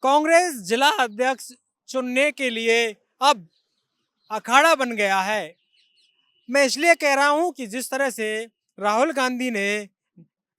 कांग्रेस जिला अध्यक्ष चुनने के लिए अब अखाड़ा बन गया है। मैं इसलिए कह रहा हूं कि जिस तरह से राहुल गांधी ने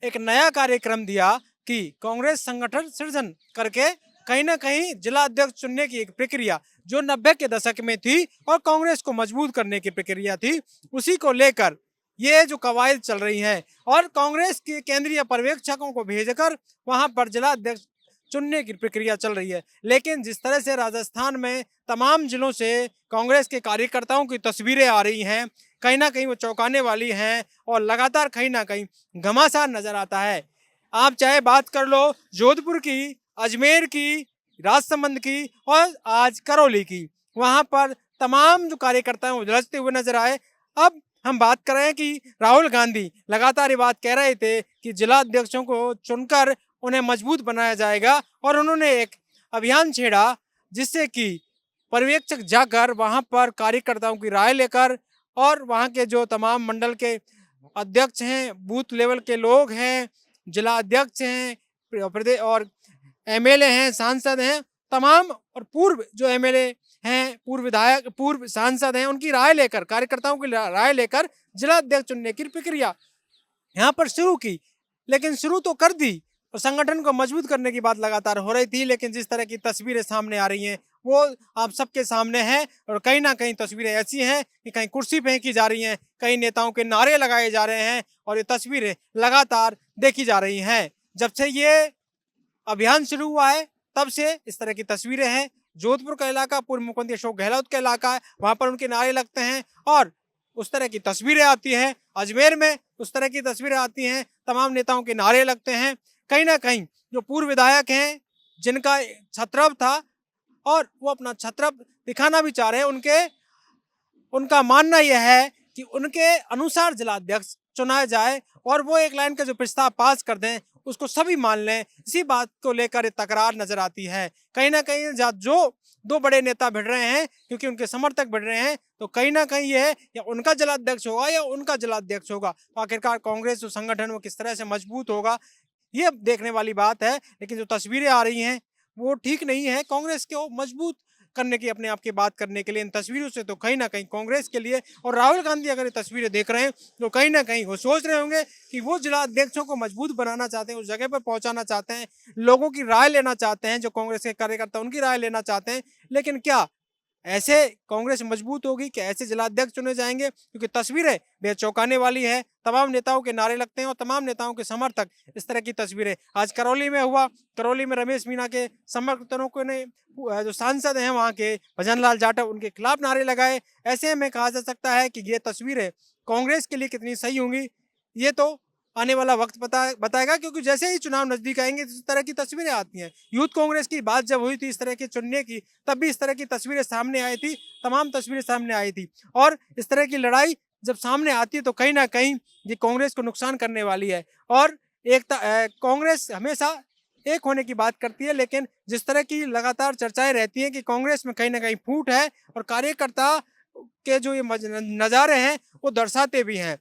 एक नया कार्यक्रम दिया कि कांग्रेस संगठन सृजन करके कहीं ना कहीं जिला अध्यक्ष चुनने की एक प्रक्रिया जो 90 के दशक में थी और कांग्रेस को मजबूत करने की प्रक्रिया थी, उसी को लेकर ये जो कवायद चल रही है और कांग्रेस के केंद्रीय पर्यवेक्षकों को भेजकर वहां पर जिला अध्यक्ष चुनने की प्रक्रिया चल रही है। लेकिन जिस तरह से राजस्थान में तमाम जिलों से कांग्रेस के कार्यकर्ताओं की तस्वीरें आ रही हैं, कहीं ना कहीं वो चौंकाने वाली हैं और लगातार कहीं ना कहीं घमासान नजर आता है। आप चाहे बात कर लो जोधपुर की, अजमेर की, राजसमंद की और आज करौली की, वहां पर तमाम जो कार्यकर्ता हैं उलझते हुए नजर आए। अब हम बात कर रहे हैं कि राहुल गांधी लगातार ये बात कह रहे थे कि जिला अध्यक्षों को चुनकर उन्हें मजबूत बनाया जाएगा और उन्होंने एक अभियान छेड़ा जिससे कि पर्यवेक्षक जाकर वहां पर कार्यकर्ताओं की राय लेकर और वहां के जो तमाम मंडल के अध्यक्ष हैं, बूथ लेवल के लोग हैं, जिला अध्यक्ष हैं, प्रदेश और एमएलए हैं, सांसद हैं, तमाम और पूर्व जो एमएलए हैं, पूर्व विधायक, पूर्व सांसद हैं, उनकी राय लेकर, कार्यकर्ताओं की राय लेकर जिला अध्यक्ष चुनने की प्रक्रिया यहाँ पर शुरू की। लेकिन शुरू तो कर दी और संगठन को मजबूत करने की बात लगातार हो रही थी, लेकिन जिस तरह की तस्वीरें सामने आ रही हैं वो आप सबके सामने हैं और कहीं ना कहीं तस्वीरें ऐसी हैं कि कहीं कुर्सी फेंकी जा रही हैं, कई नेताओं के नारे लगाए जा रहे हैं और ये तस्वीरें लगातार देखी जा रही हैं। जब से ये अभियान शुरू हुआ है तब से इस तरह की तस्वीरें हैं। जोधपुर का इलाका पूर्व मुख्यमंत्री अशोक गहलोत का इलाका है, वहां पर उनके नारे लगते हैं और उस तरह की तस्वीरें आती हैं। अजमेर में उस तरह की तस्वीरें आती हैं, तमाम नेताओं के नारे लगते हैं। कहीं ना कहीं जो पूर्व विधायक हैं जिनका छत्रप था और वो अपना छत्रप दिखाना भी चाह रहे हैं, उनका मानना यह है कि उनके अनुसार जिला अध्यक्ष चुना जाए और वो एक लाइन का जो प्रस्ताव पास कर दें उसको सभी मान लें। इसी बात को लेकर तकरार नजर आती है। कहीं ना कहीं जो दो बड़े नेता भिड़ रहे हैं क्योंकि उनके समर्थक भिड़ रहे हैं, तो कहीं ना कहीं ये या उनका जिला अध्यक्ष होगा या उनका जिला अध्यक्ष होगा। तो आखिरकार कांग्रेस जो संगठन वो किस तरह से मजबूत होगा ये देखने वाली बात है। लेकिन जो तस्वीरें आ रही हैं वो ठीक नहीं है। कांग्रेस को मजबूत करने की, अपने आप की बात करने के लिए इन तस्वीरों से तो कहीं ना कहीं कांग्रेस के लिए और राहुल गांधी अगर ये तस्वीरें देख रहे हैं तो कहीं ना कहीं वो सोच रहे होंगे कि वो जिला अध्यक्षों को मजबूत बनाना चाहते हैं, उस जगह पर पहुंचाना चाहते हैं, लोगों की राय लेना चाहते हैं, जो कांग्रेस के कार्यकर्ता उनकी राय लेना चाहते हैं। लेकिन क्या ऐसे कांग्रेस मजबूत होगी कि ऐसे जिलाध्यक्ष चुने जाएंगे? क्योंकि तस्वीरें बेहद चौंकाने वाली है। तमाम नेताओं के नारे लगते हैं और तमाम नेताओं के समर्थक इस तरह की तस्वीरें आज करौली में हुआ। करौली में रमेश मीणा के समर्थकों को ने जो सांसद हैं वहाँ के भजन लाल जाटव उनके खिलाफ नारे लगाए। ऐसे में कहा जा सकता है कि ये तस्वीरें कांग्रेस के लिए कितनी सही होंगी ये तो आने वाला वक्त बताएगा, क्योंकि जैसे ही चुनाव नजदीक आएंगे इस तरह की तस्वीरें आती हैं। यूथ कांग्रेस की बात जब हुई थी इस तरह के चुनने की, तब भी इस तरह की तस्वीरें सामने आई थी, तमाम तस्वीरें सामने आई थी। और इस तरह की लड़ाई जब सामने आती है तो कहीं ना कहीं ये कांग्रेस को नुकसान करने वाली है। और कांग्रेस हमेशा एक होने की बात करती है, लेकिन जिस तरह की लगातार चर्चाएं रहती हैं कि कांग्रेस में कहीं ना कहीं फूट है और कार्यकर्ता के जो ये नज़ारे हैं वो दर्शाते भी हैं।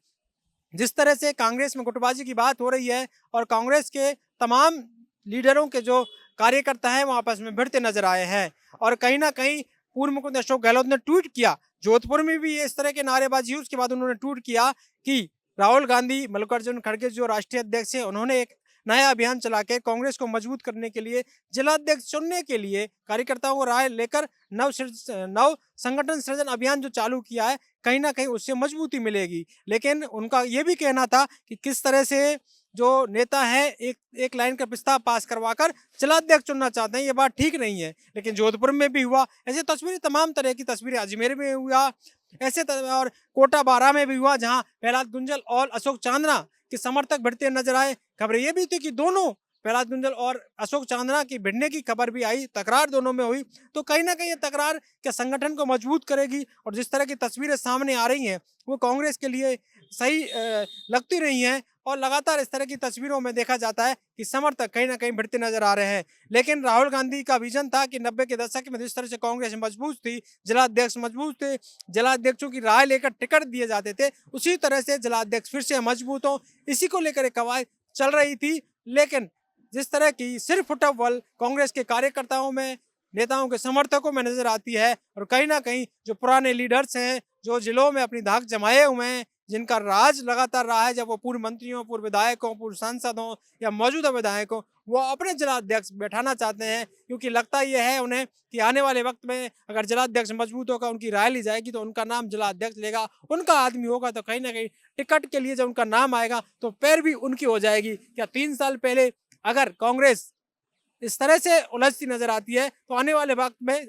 जिस तरह से कांग्रेस में गुटबाजी की बात हो रही है और कांग्रेस के तमाम लीडरों के जो कार्यकर्ता हैं वो आपस में भिड़ते नजर आए हैं। और कहीं ना कहीं पूर्व मुख्यमंत्री अशोक गहलोत ने ट्वीट किया, जोधपुर में भी इस तरह के नारेबाजी हुई, उसके बाद उन्होंने ट्वीट किया कि राहुल गांधी, मल्लिकार्जुन खड़गे जो राष्ट्रीय अध्यक्ष हैं, उन्होंने एक नया अभियान चला के कांग्रेस को मजबूत करने के लिए, जिला अध्यक्ष चुनने के लिए कार्यकर्ताओं को राय लेकर नव संगठन सृजन अभियान जो चालू किया है, कहीं ना कहीं उससे मजबूती मिलेगी। लेकिन उनका ये भी कहना था कि किस तरह से जो नेता है एक लाइन का प्रस्ताव पास करवाकर जिलाध्यक्ष चुनना चाहते हैं, ये बात ठीक नहीं है। लेकिन जोधपुर में भी हुआ, ऐसे तस्वीरें, तमाम तरह की तस्वीरें अजमेर में हुआ, ऐसे और कोटा बारा में भी हुआ जहां प्रहलाद गुंजल और अशोक चांदना के समर्थक भिड़ते नजर आए। खबरें ये भी थी कि दोनों प्रहलाद गुंजल और अशोक चांदना की भिड़ने की खबर भी आई, तकरार दोनों में हुई। तो कहीं ना कहीं ये तकरार क्या संगठन को मजबूत करेगी? और जिस तरह की तस्वीरें सामने आ रही हैं वो कांग्रेस के लिए सही लगती रही हैं और लगातार इस तरह की तस्वीरों में देखा जाता है कि समर्थक कहीं ना कहीं भिड़ते नजर आ रहे हैं। लेकिन राहुल गांधी का विजन था कि 90 के दशक में जिस तरह से कांग्रेस मजबूत थी, जिलाध्यक्ष मजबूत थे, जिलाध्यक्षों की राय लेकर टिकट दिए जाते थे, उसी तरह से जिलाध्यक्ष फिर से मजबूत हो, इसी को लेकर एक कवायद चल रही थी। लेकिन जिस तरह की सिर फुटअव्वल कांग्रेस के कार्यकर्ताओं में, नेताओं के समर्थकों में नजर आती है, और कहीं ना कहीं जो पुराने लीडर्स हैं, जो जिलों में अपनी धाक जमाए हुए हैं, जिनका राज लगातार रहा है, जब वो पूर्व मंत्रियों, पूर्व विधायकों, पूर्व सांसदों या मौजूदा विधायकों, वो अपने जिलाध्यक्ष बैठाना चाहते हैं, क्योंकि लगता यह है उन्हें कि आने वाले वक्त में अगर जिलाध्यक्ष मजबूत होगा, उनकी राय ली जाएगी तो उनका नाम जिलाध्यक्ष लेगा, उनका आदमी होगा, तो कहीं ना कहीं टिकट के लिए जब उनका नाम आएगा तो पैरवी उनकी हो जाएगी। क्या 3 साल पहले अगर कांग्रेस इस तरह से उलझती नजर आती है, तो आने वाले वक्त में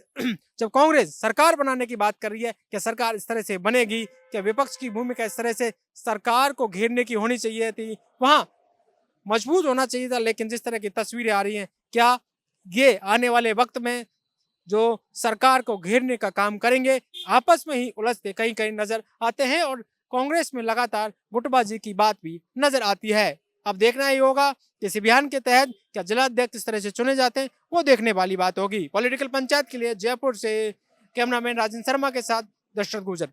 जब कांग्रेस सरकार बनाने की बात कर रही है, क्या सरकार इस तरह से बनेगी? क्या विपक्ष की भूमिका इस तरह से सरकार को घेरने की होनी चाहिए थी, वहां मजबूत होना चाहिए था? लेकिन जिस तरह की तस्वीरें आ रही हैं, क्या ये आने वाले वक्त में जो सरकार को घेरने का काम करेंगे? आपस में ही उलझते कहीं कहीं नजर आते हैं, और कांग्रेस में लगातार गुटबाजी की बात भी नजर आती है। अब देखना ही होगा कि इस अभियान के तहत क्या जिलाध्यक्ष इस तरह से चुने जाते हैं, वो देखने वाली बात होगी। पॉलिटिकल पंचायत के लिए जयपुर से कैमरामैन राजन शर्मा के साथ दशरथ गुर्जर।